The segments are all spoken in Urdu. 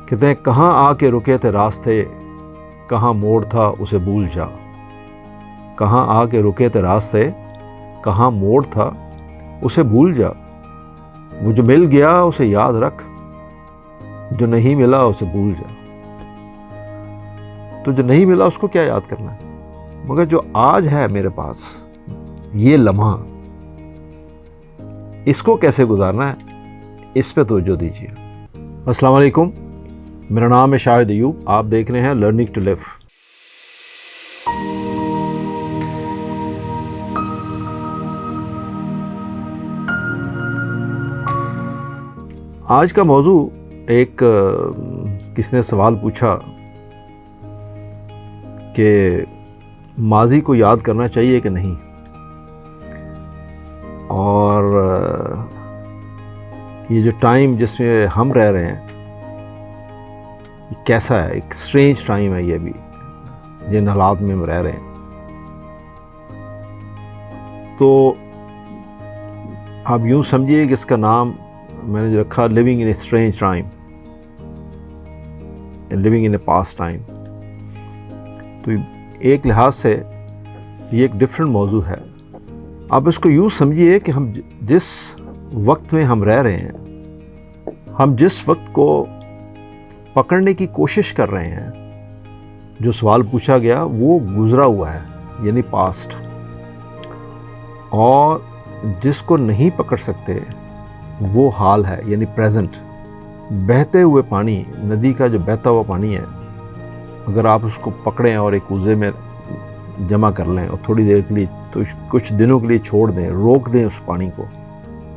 کہتے ہیں کہاں آ کے رکے تھے راستے، کہاں موڑ تھا اسے بھول جا۔ کہاں آ کے رکے تھے راستے، کہاں موڑ تھا اسے بھول جا۔ وہ جو مل گیا اسے یاد رکھ، جو نہیں ملا اسے بھول جا۔ تو جو نہیں ملا اس کو کیا یاد کرنا ہے، مگر جو آج ہے میرے پاس یہ لمحہ، اس کو کیسے گزارنا ہے، اس پہ توجہ دیجیے۔ السلام علیکم، میرا نام ہے شاہد ایوب، آپ دیکھ رہے ہیں لرننگ ٹو لیو۔ آج کا موضوع ایک کسی نے سوال پوچھا کہ ماضی کو یاد کرنا چاہیے کہ نہیں، اور یہ جو ٹائم جس میں ہم رہ رہے ہیں یہ کیسا ہے، ایک اسٹرینج ٹائم ہے یہ بھی، جن حالات میں ہم رہ رہے ہیں۔ تو آپ یوں سمجھیے کہ اس کا نام میں نے جو رکھا living in a strange time, living in a past time. تو ایک لحاظ سے یہ ایک ڈفرینٹ موضوع ہے۔ آپ اس کو یوں سمجھیے کہ ہم جس وقت میں ہم رہ رہے ہیں، ہم جس وقت کو پکڑنے کی کوشش کر رہے ہیں، جو سوال پوچھا گیا وہ گزرا ہوا ہے یعنی پاسٹ، اور جس کو نہیں پکڑ سکتے وہ حال ہے یعنی پریزنٹ۔ بہتے ہوئے پانی، ندی کا جو بہتا ہوا پانی ہے، اگر آپ اس کو پکڑیں اور ایک کوزے میں جمع کر لیں اور تھوڑی دیر کے لیے، تو کچھ دنوں کے لیے چھوڑ دیں، روک دیں اس پانی کو،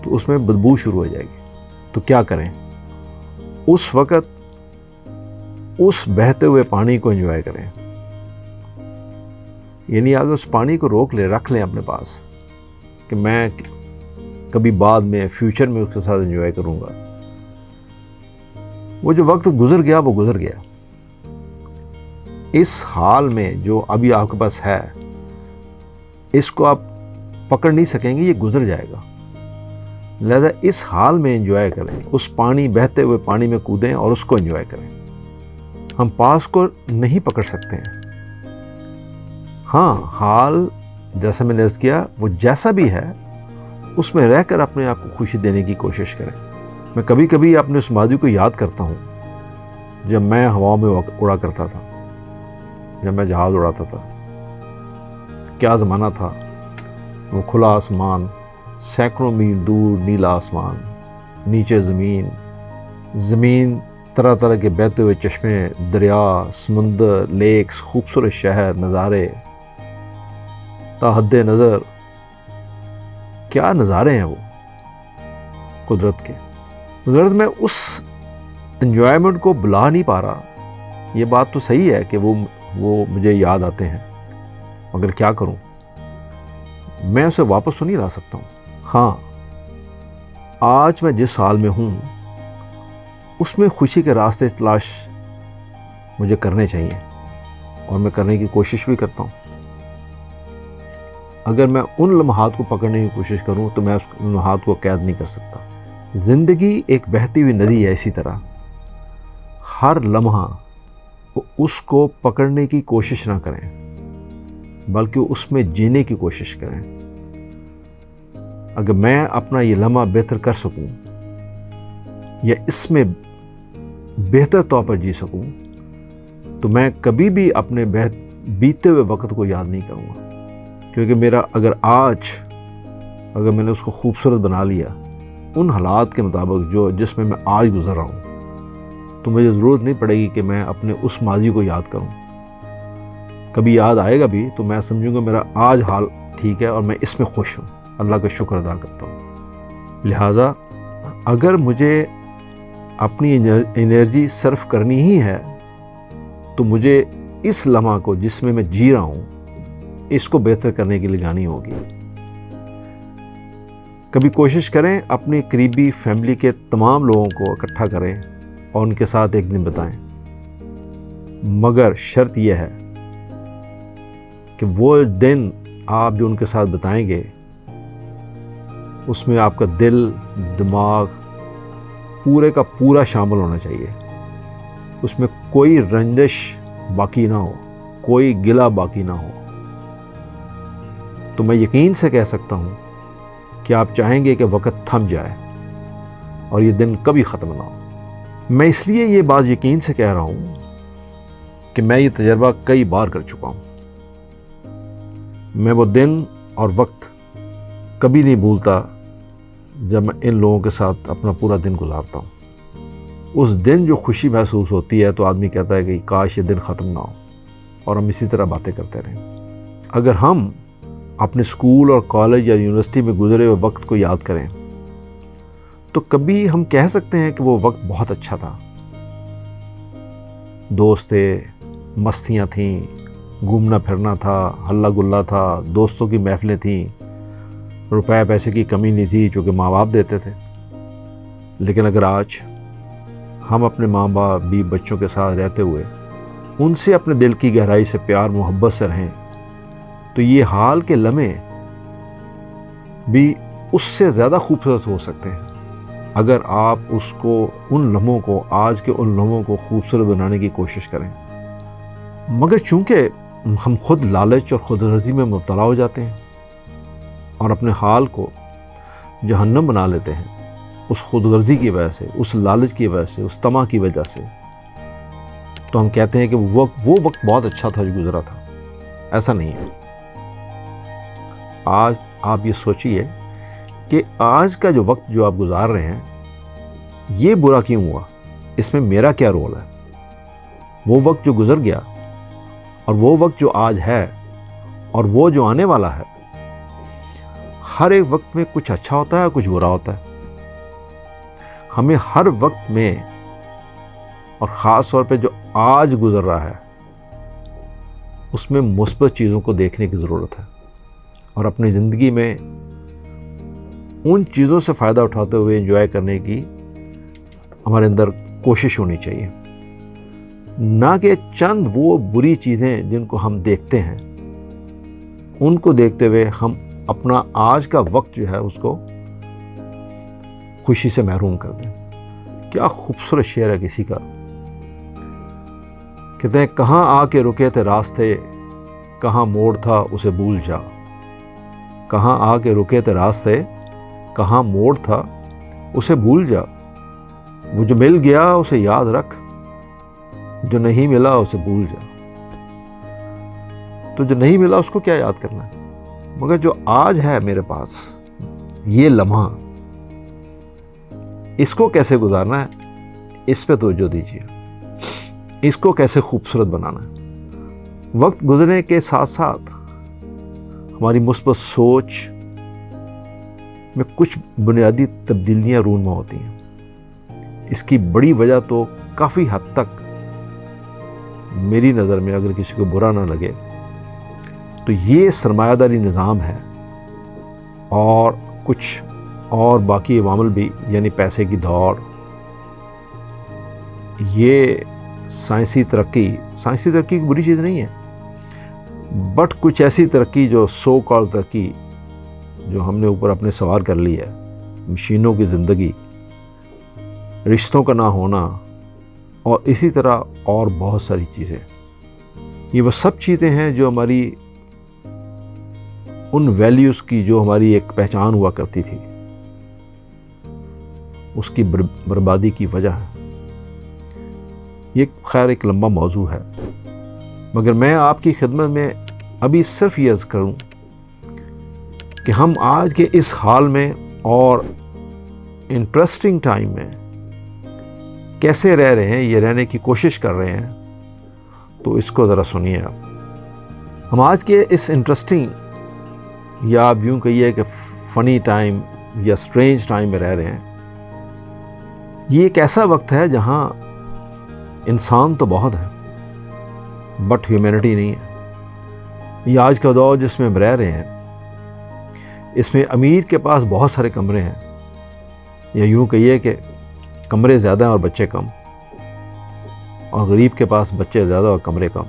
تو اس میں بدبو شروع ہو جائے گی۔ تو کیا کریں؟ اس وقت اس بہتے ہوئے پانی کو انجوائے کریں، یعنی اگر اس پانی کو روک لیں، رکھ لیں اپنے پاس کہ میں کبھی بعد میں فیوچر میں اس کے ساتھ انجوائے کروں گا۔ وہ جو وقت گزر گیا وہ گزر گیا۔ اس حال میں جو ابھی آپ کے پاس ہے، اس کو آپ پکڑ نہیں سکیں گے، یہ گزر جائے گا۔ لہذا اس حال میں انجوائے کریں، اس پانی، بہتے ہوئے پانی میں کودیں اور اس کو انجوائے کریں۔ ہم پاس کو نہیں پکڑ سکتے ہیں۔ ہاں، حال جیسا میں نے عرض کیا وہ جیسا بھی ہے اس میں رہ کر اپنے آپ کو خوشی دینے کی کوشش کریں۔ میں کبھی کبھی اپنے اس ماضی کو یاد کرتا ہوں جب میں ہواؤں میں اڑا کرتا تھا، جب میں جہاز اڑاتا تھا۔ کیا زمانہ تھا، وہ کھلا آسمان، سینکڑوں میل دور نیلا آسمان، نیچے زمین، زمین طرح طرح کے بہتے ہوئے چشمے، دریا، سمندر، لیکس، خوبصورت شہر، نظارے تا حد نظر۔ کیا نظارے ہیں وہ قدرت کے۔ غرض میں اس انجوائمنٹ کو بلا نہیں پا رہا۔ یہ بات تو صحیح ہے کہ وہ مجھے یاد آتے ہیں، مگر کیا کروں، میں اسے واپس تو نہیں لا سکتا ہوں۔ ہاں، آج میں جس حال میں ہوں اس میں خوشی کے راستے تلاش مجھے کرنے چاہیے، اور میں کرنے کی کوشش بھی کرتا ہوں۔ اگر میں ان لمحات کو پکڑنے کی کوشش کروں تو میں اس لمحات کو قید نہیں کر سکتا۔ زندگی ایک بہتی ہوئی ندی ہے، اسی طرح ہر لمحہ اس کو پکڑنے کی کوشش نہ کریں، بلکہ اس میں جینے کی کوشش کریں۔ اگر میں اپنا یہ لمحہ بہتر کر سکوں یا اس میں بہتر طور پر جی سکوں تو میں کبھی بھی اپنے بیتے ہوئے وقت کو یاد نہیں کروں گا، کیونکہ میرا اگر میں نے اس کو خوبصورت بنا لیا ان حالات کے مطابق جس میں آج گزر رہا ہوں، تو مجھے ضرورت نہیں پڑے گی کہ میں اپنے اس ماضی کو یاد کروں۔ کبھی یاد آئے گا بھی تو میں سمجھوں گا میرا آج حال ٹھیک ہے اور میں اس میں خوش ہوں، اللہ کا شکر ادا کرتا ہوں۔ لہٰذا اگر مجھے اپنی انرجی صرف کرنی ہی ہے تو مجھے اس لمحہ کو جس میں جی رہا ہوں اس کو بہتر کرنے کے لیے جانی ہوگی۔ کبھی کوشش کریں اپنی قریبی فیملی کے تمام لوگوں کو اکٹھا کریں اور ان کے ساتھ ایک دن بتائیں، مگر شرط یہ ہے کہ وہ دن آپ جو ان کے ساتھ بتائیں گے اس میں آپ کا دل، دماغ پورے کا پورا شامل ہونا چاہیے۔ اس میں کوئی رنجش باقی نہ ہو، کوئی گلہ باقی نہ ہو، تو میں یقین سے کہہ سکتا ہوں کہ آپ چاہیں گے کہ وقت تھم جائے اور یہ دن کبھی ختم نہ ہو۔ میں اس لیے یہ بات یقین سے کہہ رہا ہوں کہ میں یہ تجربہ کئی بار کر چکا ہوں۔ میں وہ دن اور وقت کبھی نہیں بھولتا جب میں ان لوگوں کے ساتھ اپنا پورا دن گزارتا ہوں۔ اس دن جو خوشی محسوس ہوتی ہے تو آدمی کہتا ہے کہ کاش یہ دن ختم نہ ہو اور ہم اسی طرح باتیں کرتے رہیں۔ اگر ہم اپنے اسکول اور کالج یا یونیورسٹی میں گزرے ہوئے وقت کو یاد کریں تو کبھی ہم کہہ سکتے ہیں کہ وہ وقت بہت اچھا تھا، دوست تھے، مستیاں تھیں، گھومنا پھرنا تھا، ہلا گلا تھا، دوستوں کی محفلیں تھیں، روپے پیسے کی کمی نہیں تھی چونکہ ماں باپ دیتے تھے۔ لیکن اگر آج ہم اپنے ماں باپ بھی بچوں کے ساتھ رہتے ہوئے ان سے اپنے دل کی گہرائی سے پیار محبت سے رہیں تو یہ حال کے لمحے بھی اس سے زیادہ خوبصورت ہو سکتے ہیں اگر آپ ان لمحوں کو آج کے ان لمحوں کو خوبصورت بنانے کی کوشش کریں۔ مگر چونکہ ہم خود لالچ اور خود غرضی میں مبتلا ہو جاتے ہیں اور اپنے حال کو جہنم بنا لیتے ہیں اس خود غرضی کی وجہ سے، اس لالچ کی وجہ سے، اس طمع کی وجہ سے، تو ہم کہتے ہیں کہ وہ وقت بہت اچھا تھا جو گزرا تھا۔ ایسا نہیں ہے۔ آج آپ یہ سوچئے کہ آج کا جو وقت جو آپ گزار رہے ہیں یہ برا کیوں ہوا، اس میں میرا کیا رول ہے؟ وہ وقت جو گزر گیا اور وہ وقت جو آج ہے اور وہ جو آنے والا ہے، ہر ایک وقت میں کچھ اچھا ہوتا ہے کچھ برا ہوتا ہے۔ ہمیں ہر وقت میں اور خاص طور پہ جو آج گزر رہا ہے اس میں مثبت چیزوں کو دیکھنے کی ضرورت ہے اور اپنی زندگی میں ان چیزوں سے فائدہ اٹھاتے ہوئے انجوائے کرنے کی ہمارے اندر کوشش ہونی چاہیے، نہ کہ چند وہ بری چیزیں جن کو ہم دیکھتے ہیں ان کو دیکھتے ہوئے ہم اپنا آج کا وقت جو ہے اس کو خوشی سے محروم کر دیں۔ کیا خوبصورت شعر ہے کسی کا، کہتے ہیں کہاں آ کے رکے تھے راستے، کہاں موڑ تھا اسے بھول جا، کہاں آ کے رکے تھے راستے، کہاں موڑ تھا اسے بھول جا، وہ جو مل گیا اسے یاد رکھ، جو نہیں ملا اسے بھول جا۔ تو جو نہیں ملا اس کو کیا یاد کرنا ہے، مگر جو آج ہے میرے پاس یہ لمحہ، اس کو کیسے گزارنا ہے اس پہ توجہ دیجیے، اس کو کیسے خوبصورت بنانا ہے۔ وقت گزرنے کے ساتھ ساتھ ہماری مثبت سوچ میں کچھ بنیادی تبدیلیاں رونما ہوتی ہیں۔ اس کی بڑی وجہ تو کافی حد تک میری نظر میں، اگر کسی کو برا نہ لگے، تو یہ سرمایہ داری نظام ہے اور کچھ اور باقی عوامل بھی، یعنی پیسے کی دوڑ، یہ سائنسی ترقی کی بری چیز نہیں ہے، بٹ کچھ ایسی ترقی جو سو کال ترقی جو ہم نے اوپر اپنے سوار کر لی ہے، مشینوں کی زندگی، رشتوں کا نہ ہونا، اور اسی طرح اور بہت ساری چیزیں، یہ وہ سب چیزیں ہیں جو ہماری ان ویلیوز کی، جو ہماری ایک پہچان ہوا کرتی تھی، اس کی بربادی کی وجہ ہے۔ یہ خیر ایک لمبا موضوع ہے، مگر میں آپ کی خدمت میں ابھی صرف یہ عرض کروں کہ ہم آج کے اس حال میں اور انٹرسٹنگ ٹائم میں کیسے رہ رہے ہیں، یہ رہنے کی کوشش کر رہے ہیں، تو اس کو ذرا سنیے آپ۔ ہم آج کے اس انٹرسٹنگ یا آپ یوں کہیے کہ فنی ٹائم یا سٹرینج ٹائم میں رہ رہے ہیں۔ یہ ایک ایسا وقت ہے جہاں انسان تو بہت ہے بٹ ہیومینٹی نہیں ہے۔ یہ آج کا دور جس میں ہم رہ رہے ہیں، اس میں امیر کے پاس بہت سارے کمرے ہیں، یا یوں کہیے کہ کمرے زیادہ ہیں اور بچے کم، اور غریب کے پاس بچے زیادہ اور کمرے کم۔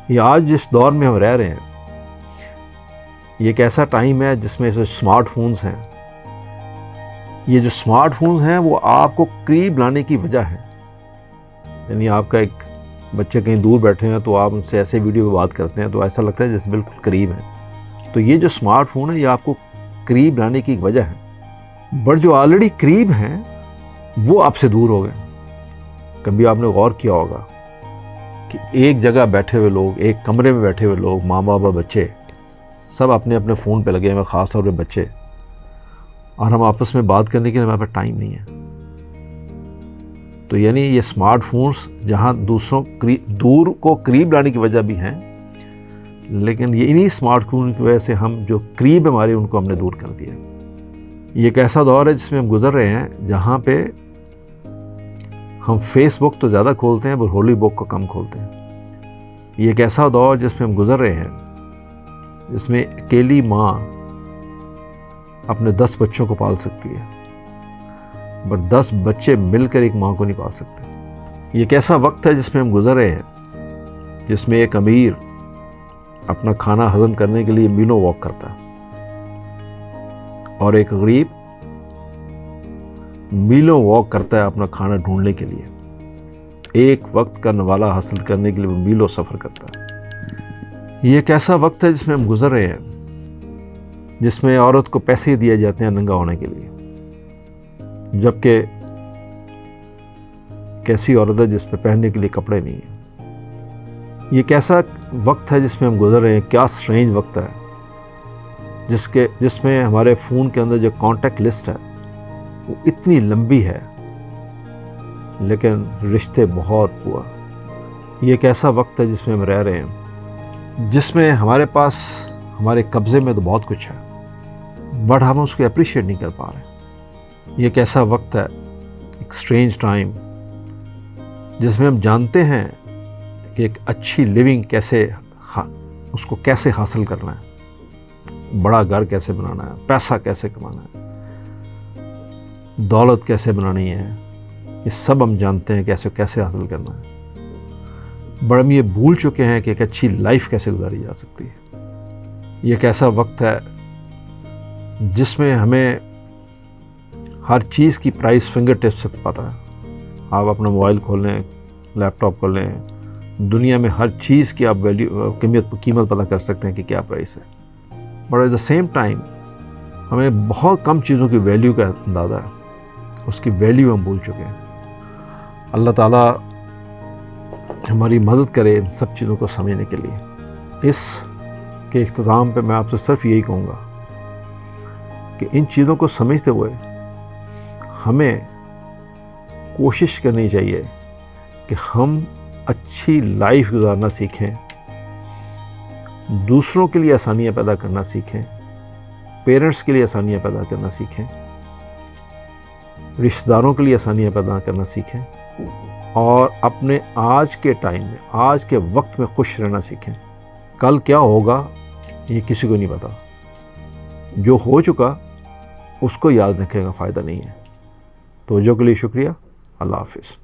یہ آج جس دور میں ہم رہ رہے ہیں، یہ ایک ایسا ٹائم ہے جس میں اسمارٹ فونز ہیں۔ یہ جو اسمارٹ فونز ہیں وہ آپ کو قریب لانے کی وجہ ہے، یعنی آپ کا ایک بچے کہیں دور بیٹھے ہیں تو آپ ان سے ایسے ویڈیو پہ بات کرتے ہیں تو ایسا لگتا ہے جیسے بالکل قریب ہیں. تو یہ جو اسمارٹ فون ہے یہ آپ کو قریب لانے کی ایک وجہ ہے، بٹ جو آلریڈی قریب ہیں وہ آپ سے دور ہو گئے. کبھی آپ نے غور کیا ہوگا کہ ایک جگہ بیٹھے ہوئے لوگ، ایک کمرے میں بیٹھے ہوئے لوگ، ماں باپ اور بچے سب اپنے اپنے فون پہ لگے ہوئے، خاص طور پہ بچے، اور ہم آپس میں بات کرنے کے لیے ہمارے پاس ٹائم نہیں ہے. تو یعنی یہ اسمارٹ فونز جہاں دور کو قریب لانے کی وجہ بھی ہیں، لیکن یہ انہی اسمارٹ فون کی وجہ سے ہم جو قریب ہمارے ان کو ہم نے دور کر دیا. یہ ایک ایسا دور ہے جس میں ہم گزر رہے ہیں جہاں پہ ہم فیس بک تو زیادہ کھولتے ہیں پر ہولی بک کو کم کھولتے ہیں. یہ ایک ایسا دور جس میں ہم گزر رہے ہیں جس میں اکیلی ماں اپنے 10 بچوں کو پال سکتی ہے، بٹ 10 بچے مل کر ایک ماں کو نہیں پال سکتے. یہ ایک ایسا وقت ہے جس میں ہم گزر رہے ہیں جس میں ایک امیر اپنا کھانا ہضم کرنے کے لیے میلوں واک کرتا ہے اور ایک غریب میلوں واک کرتا ہے اپنا کھانا ڈھونڈنے کے لیے. ایک وقت کا نوالا حاصل کرنے کے لیے وہ میلوں سفر کرتا ہے. یہ ایک ایسا وقت ہے جس میں ہم گزر رہے ہیں جس میں عورت کو پیسے دیے جاتے ہیں ننگا ہونے کے لیے، جبکہ کیسی عورت ہے جس پہ پہننے کے لیے کپڑے نہیں ہیں. یہ ایک ایسا وقت ہے جس میں ہم گزر رہے ہیں، کیا سٹرینج وقت ہے جس میں ہمارے فون کے اندر جو کانٹیکٹ لسٹ ہے وہ اتنی لمبی ہے لیکن رشتے بہت پور. یہ ایک ایسا وقت ہے جس میں ہم رہ رہے ہیں جس میں ہمارے پاس ہمارے قبضے میں تو بہت کچھ ہے بٹ ہم اس کو اپریشیٹ نہیں کر پا رہے. یہ ایک ایسا وقت ہے، ایک سٹرینج ٹائم، جس میں ہم جانتے ہیں کہ ایک اچھی لیونگ کیسے، اس کو کیسے حاصل کرنا ہے، بڑا گھر کیسے بنانا ہے، پیسہ کیسے کمانا ہے، دولت کیسے بنانی ہے، یہ سب ہم جانتے ہیں کیسے حاصل کرنا ہے. بڑا ہم یہ بھول چکے ہیں کہ ایک اچھی لائف کیسے گزاری جا سکتی ہے. یہ ایک ایسا وقت ہے جس میں ہمیں ہر چیز کی پرائس فنگر ٹپ سے پتہ ہے. آپ اپنا موبائل کھول لیں، لیپ ٹاپ کھول لیں، دنیا میں ہر چیز کی آپ قیمت پتہ کر سکتے ہیں کہ کیا پرائس ہے. But at the same time ہمیں بہت کم چیزوں کی ویلیو کا اندازہ ہے، اس کی ویلیو ہم بھول چکے ہیں. اللہ تعالیٰ ہماری مدد کرے ان سب چیزوں کو سمجھنے کے لیے. اس کے اختتام پہ میں آپ سے صرف یہی کہوں گا کہ ان چیزوں کو سمجھتے ہوئے ہمیں کوشش کرنی چاہیے کہ ہم اچھی لائف گزارنا سیکھیں، دوسروں کے لیے آسانیاں پیدا کرنا سیکھیں، پیرنٹس کے لیے آسانیاں پیدا کرنا سیکھیں، رشتہ داروں کے لیے آسانیاں پیدا کرنا سیکھیں، اور اپنے آج کے ٹائم میں، آج کے وقت میں خوش رہنا سیکھیں. کل کیا ہوگا یہ کسی کو نہیں پتا. جو ہو چکا اس کو یاد رکھنے کا فائدہ نہیں ہے. توجہ کے لیے شکریہ. اللہ حافظ.